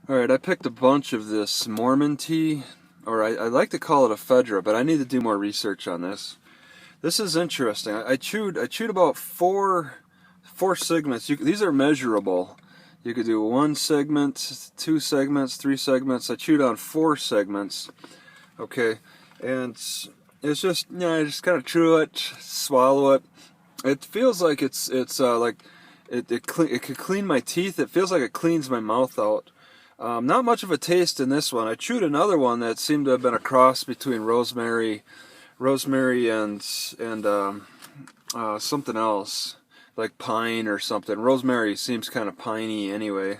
Alright, I picked a bunch of this Mormon tea, or I like to call it Ephedra, but I need to do more research on this. This is interesting. I chewed about four segments. These are measurable. You could do one segment, two segments, three segments. I chewed on four segments. Okay, and it's just I just kind of chew it, swallow it. It feels like it's like it could clean my teeth. It feels like it cleans my mouth out. Not much of a taste in this one. I chewed another one that seemed to have been a cross between rosemary and something else, like pine or something. Rosemary seems kind of piney anyway.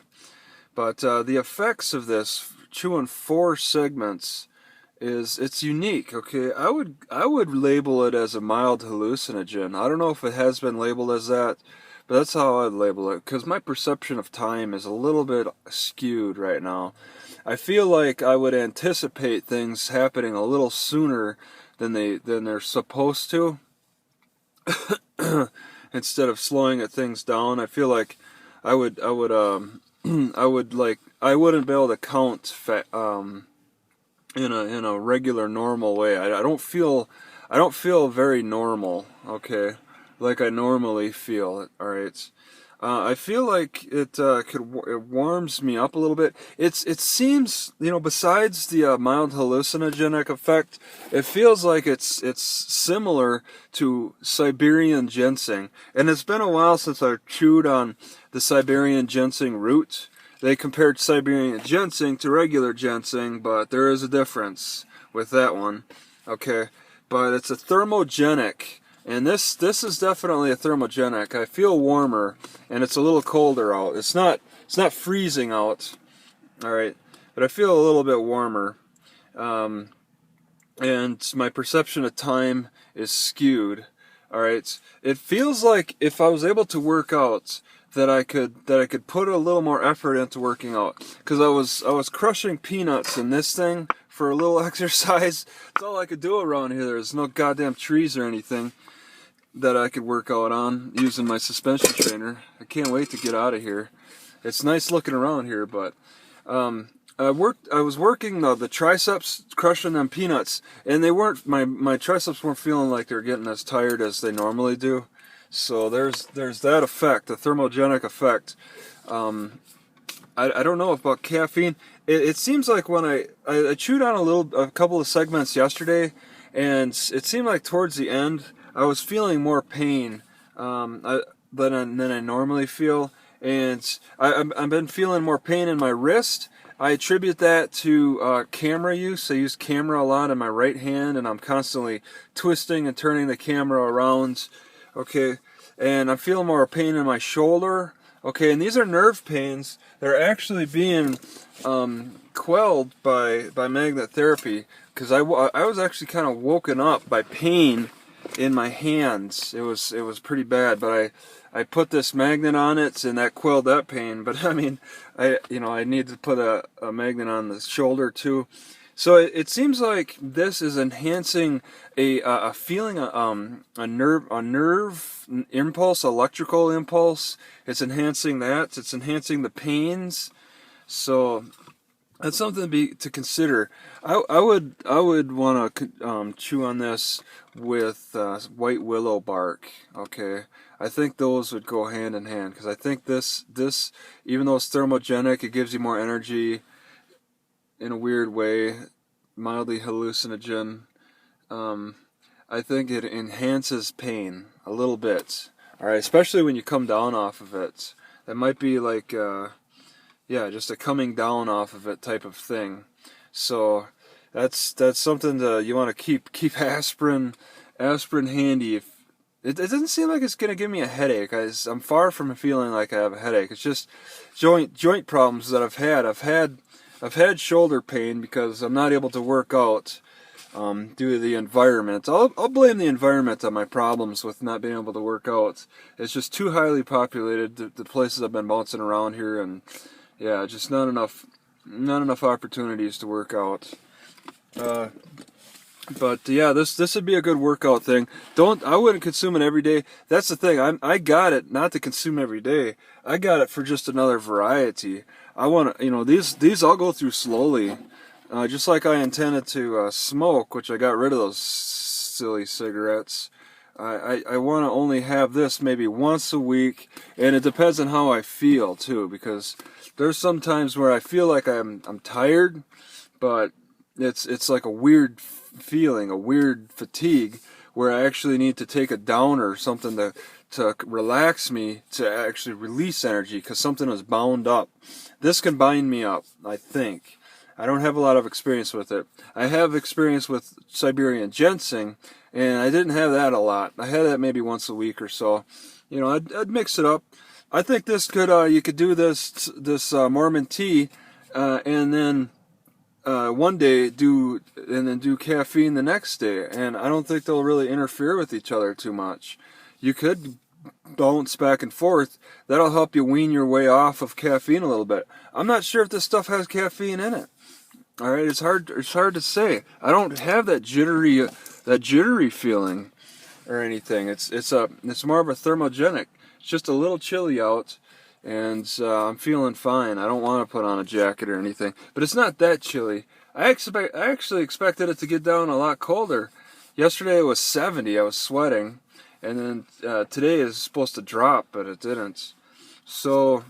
But the effects of this chewing four segments it's unique. Okay, I would label it as a mild hallucinogen. I don't know if it has been labeled as that, but that's how I'd label it, because my perception of time is a little bit skewed right now. I feel like I would anticipate things happening a little sooner than they're supposed to. Instead of slowing things down, I feel like I wouldn't be able to count in a regular normal way. I don't feel very normal. Okay, like I normally feel. All right. I feel like it warms me up a little bit. It seems, besides the mild hallucinogenic effect, it feels like it's similar to Siberian ginseng. And it's been a while since I've chewed on the Siberian ginseng root. They compared Siberian ginseng to regular ginseng, but there is a difference with that one. Okay, but it's a thermogenic. And this is definitely a thermogenic. I feel warmer, and it's a little colder out. It's not freezing out, all right, but I feel a little bit warmer. And my perception of time is skewed. All right, it feels like if I was able to work out, that I could put a little more effort into working out, because I was crushing peanuts in this thing for a little exercise. That's all I could do around here. There's no goddamn trees or anything that I could work out on using my suspension trainer. I can't wait to get out of here. It's nice looking around here, but I was working the triceps, crushing them peanuts, and they weren't my triceps weren't feeling like they're getting as tired as they normally do. So there's that effect, the thermogenic effect. I don't know about caffeine. It seems like when I chewed on a couple of segments yesterday, and it seemed like towards the end I was feeling more pain than I normally feel, and I've been feeling more pain in my wrist. I attribute that to camera use. I use camera a lot in my right hand, and I'm constantly twisting and turning the camera around. Okay, and I'm feeling more pain in my shoulder. Okay, and these are nerve pains. They're actually being quelled by magnet therapy, because I was actually kind of woken up by pain in my hands. It was pretty bad, but I put this magnet on it, and that quelled that pain. But I mean, I need to put a magnet on the shoulder too. So it seems like this is enhancing a feeling, a nerve impulse, electrical impulse. It's enhancing that. It's enhancing the pains. So that's something to consider. I would want to chew on this with white willow bark. Okay, I think those would go hand in hand, because I think this even though it's thermogenic, it gives you more energy in a weird way, mildly hallucinogen. I think it enhances pain a little bit. All right, especially when you come down off of it. That might be like just a coming down off of it type of thing. So that's something you want to keep aspirin handy. It doesn't seem like it's gonna give me a headache. I'm far from feeling like I have a headache. It's just joint problems that I've had. I've had shoulder pain because I'm not able to work out due to the environment. I'll blame the environment on my problems with not being able to work out. It's just too highly populated, the places I've been bouncing around here, and yeah, just not enough opportunities to work out. But yeah, this would be a good workout thing. I wouldn't consume it every day. That's the thing. I got it not to consume every day. I got it for just another variety. I want to, these I'll go through slowly, just like I intended to smoke, which I got rid of those silly cigarettes. I want to only have this maybe once a week, and it depends on how I feel too, because there's some times where I feel like I'm tired, but it's like a weird feeling, a weird fatigue, where I actually need to take a downer or something to relax me, to actually release energy, because something is bound up. This can bind me up, I think. I don't have a lot of experience with it. I have experience with Siberian ginseng, and I didn't have that a lot. I had that maybe once a week or so. I'd mix it up. I think this could, you could do this Mormon tea, and then one day do caffeine the next day, and I don't think they'll really interfere with each other too much. You could bounce back and forth. That'll help you wean your way off of caffeine a little bit. I'm not sure if this stuff has caffeine in it. All right, it's hard to say. I don't have that jittery feeling or anything. It's more of a thermogenic. It's just a little chilly out, and I'm feeling fine. I don't want to put on a jacket or anything, but it's not that chilly. I actually expected it to get down a lot colder. Yesterday it was 70. I was sweating, and then today is supposed to drop, but it didn't. So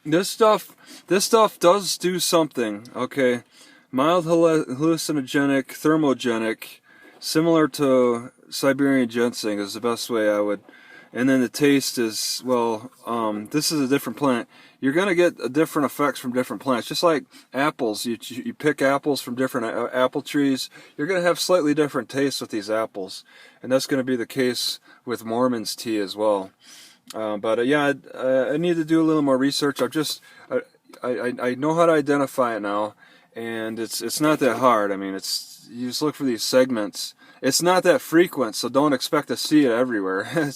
this stuff does do something. Okay, mild hallucinogenic, thermogenic, similar to Siberian ginseng is the best way I would. And then the taste is, well, this is a different plant. You're going to get different effects from different plants. Just like apples, you pick apples from different apple trees. You're going to have slightly different tastes with these apples. And that's going to be the case with Mormon's tea as well. Yeah, I need to do a little more research. I know how to identify it now. And it's not that hard. I mean, you just look for these segments. It's not that frequent, so don't expect to see it everywhere.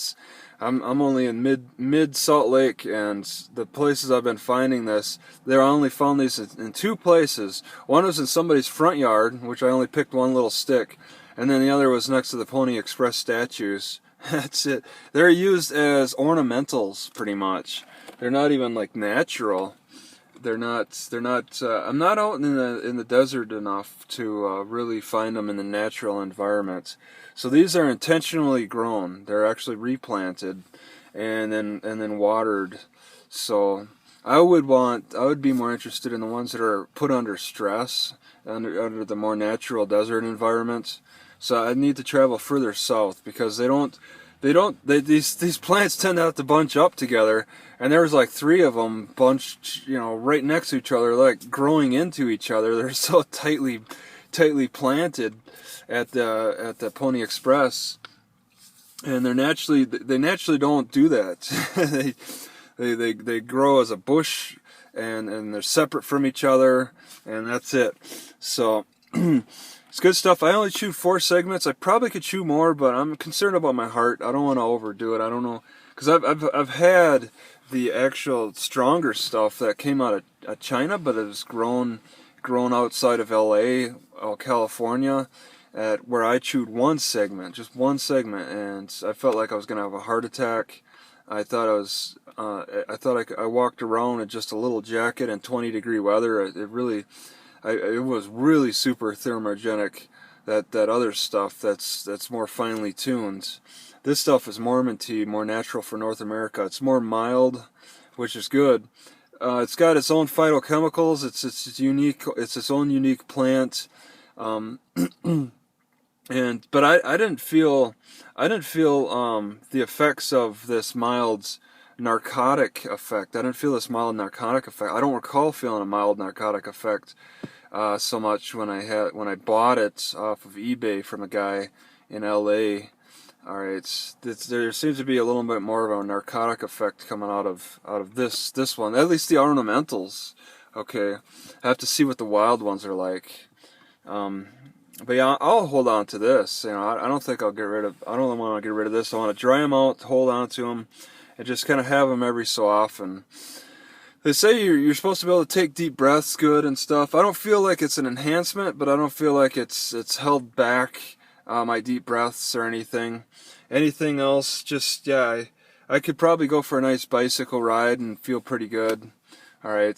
I'm only in mid Salt Lake, and the places I've been finding this, I only found these in two places. One was in somebody's front yard, which I only picked one little stick, and then the other was next to the Pony Express statues. That's it. They're used as ornamentals, pretty much. They're not even like natural. They're not. I'm not out in the desert enough to really find them in the natural environment. So these are intentionally grown. They're actually replanted, and then watered. So I would be more interested in the ones that are put under stress, under the more natural desert environments. So I need to travel further south, because these plants tend to have to bunch up together, and there was like 3 of them bunched, right next to each other, like growing into each other. They're so tightly planted at the Pony Express, and they naturally don't do that. they grow as a bush, and they're separate from each other, and that's it. So it's good stuff. I only chewed 4 segments. I probably could chew more, but I'm concerned about my heart. I don't want to overdo it. I don't know, because I've had the actual stronger stuff that came out of China, but it was grown outside of LA, California, where I chewed just one segment, and I felt like I was gonna have a heart attack. I walked around in just a little jacket in 20-degree weather. It was really super thermogenic. That other stuff that's more finely tuned. This stuff is Mormon tea, more natural for North America. It's more mild, which is good. It's got its own phytochemicals. It's unique. It's its own unique plant. But I didn't feel the effects of this mild narcotic effect. I didn't feel this mild narcotic effect. I don't recall feeling a mild narcotic effect so much when I bought it off of eBay from a guy in LA. All right, there seems to be a little bit more of a narcotic effect coming out of this one. At least the ornamentals. Okay, I have to see what the wild ones are like. But yeah, I'll hold on to this. I don't think I'll get rid of. I don't want to get rid of this. I want to dry them out, hold on to them, and just kind of have them every so often. They say you're supposed to be able to take deep breaths good and stuff. I don't feel like it's an enhancement, but I don't feel like it's held back my deep breaths or anything. Anything else, just, yeah, I could probably go for a nice bicycle ride and feel pretty good. All right,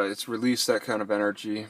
it's released that kind of energy.